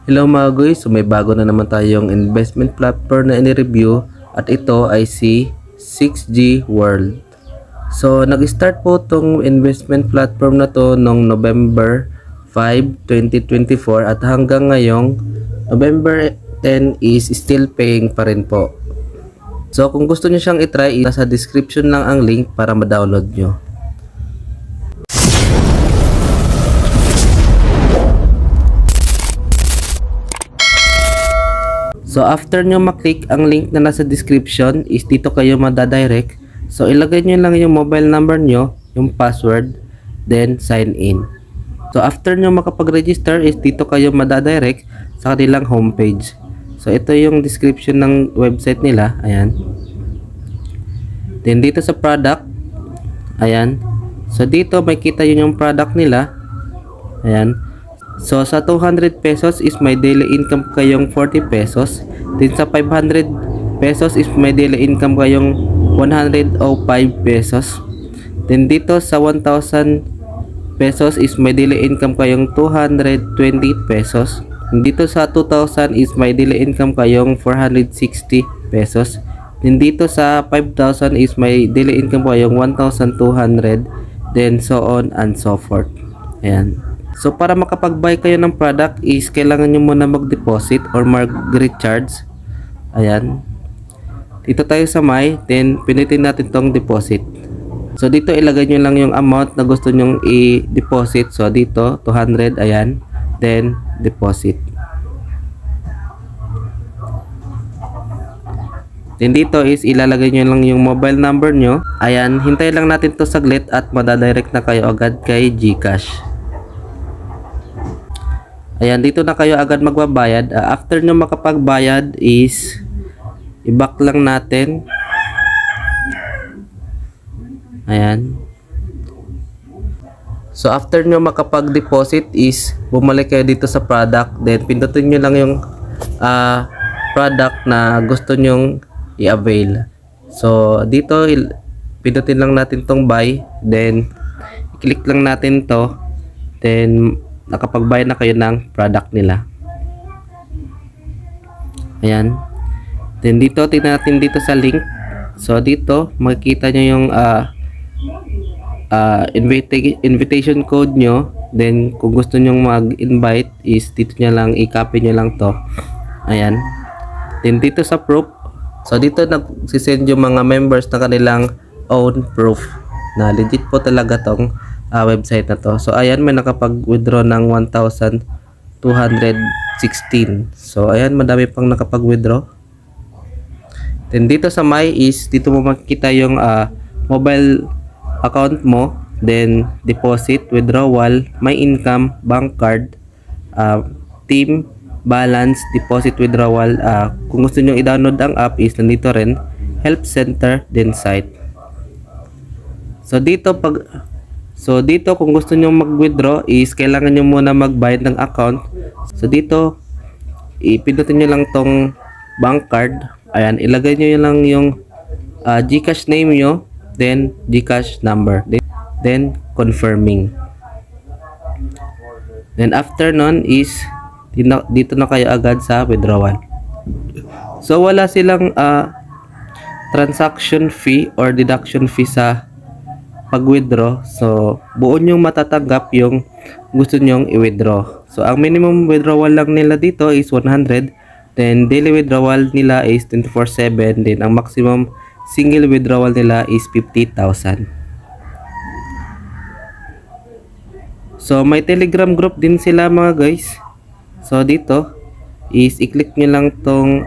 Hello mga guys, so may bago na naman tayong investment platform na ini-review at ito ay si 6G World. So nag-start po tong investment platform na to noong November 5, 2024 at hanggang ngayong November 10 is still paying pa rin po. So kung gusto niyo siyang i-try, nasa description lang ang link para ma-download nyo. So after nyo maklik ang link na nasa description is dito kayo madadirect. So ilagay nyo lang yung mobile number nyo, yung password, then sign in. So after nyo makapag-register is dito kayo madadirect sa kanilang homepage. So ito yung description ng website nila, ayan. Then dito sa product, ayan. So dito makita yun yung product nila, ayan. So sa 200 pesos is may daily income kayong 40 pesos. Then sa 500 pesos is may daily income kayong 105 pesos. Then dito sa 1,000 pesos is may daily income kayong 220 pesos. Then dito sa 2,000 is may daily income kayong 460 pesos. Then dito sa 5,000 is may daily income kayong 1,200. Then so on and so forth. Ayan. So para makapag-buy kayo ng product is kailangan nyo muna mag-deposit or mag-recharge. Ayan. Dito tayo sa my, then pinitin natin tong deposit. So dito ilagay nyo lang yung amount na gusto nyong i-deposit. So dito 200, ayan. Then deposit. Then dito is ilalagay nyo lang yung mobile number nyo. Ayan, hintayin lang natin to saglit at madadirect na kayo agad kay GCash. Ayan, dito na kayo agad magbabayad. After nyo makapagbayad is i-back lang natin. Ayan. So after nyo makapag-deposit is bumalik kayo dito sa product. Then pindutin nyo lang yung product na gusto nyong i-avail. So dito pindutin lang natin tong buy. Then i-click lang natin to. Then nakapag-buy na kayo ng product nila. Ayan. Then dito tingnan natin dito sa link. So dito makikita nyo yung invitation code nyo. Then kung gusto nyo mag-invite is dito nyo lang i-copy nyo lang to. Ayan. Then dito sa proof. So dito nagsisend yung mga members na kanilang own proof na legit po talaga tong website na to. So ayan, may nakapag-withdraw ng 1,216. So ayan, madami pang nakapag-withdraw. Then dito sa my is dito mo makikita yung mobile account mo, then deposit, withdrawal, my income, bank card, team, balance, deposit, withdrawal. Kung gusto nyo i-download ang app is nandito rin, help center, then site. So dito kung gusto nyo mag-withdraw is kailangan nyo muna mag-bayad ng account. So dito ipindutin nyo lang tong bank card. Ayan, ilagay nyo lang yung GCash name nyo, then GCash number, then confirming. Then after nun is dito na kayo agad sa withdrawal. So wala silang transaction fee or deduction fee sa pag-withdraw. So buo nyong matatanggap yung gusto nyong i-withdraw. So ang minimum withdrawal lang nila dito is 100. Then daily withdrawal nila is 24/7. Then ang maximum single withdrawal nila is 50,000. So may Telegram group din sila mga guys. So dito is i-click nyo lang tong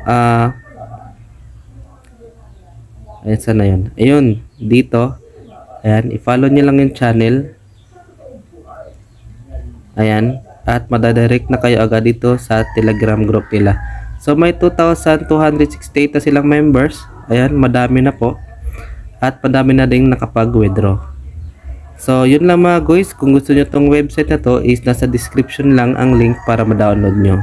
ayan, sana yun. Ayun, dito. Ayan, i-follow nyo lang yung channel. Ayan, at madadirect na kayo agad dito sa Telegram group nila. So may 2,268 na silang members. Ayan, madami na po. At madami na ding nakapag-withdraw. So yun lang mga guys, kung gusto nyo tong website na to is nasa description lang ang link para ma-download nyo.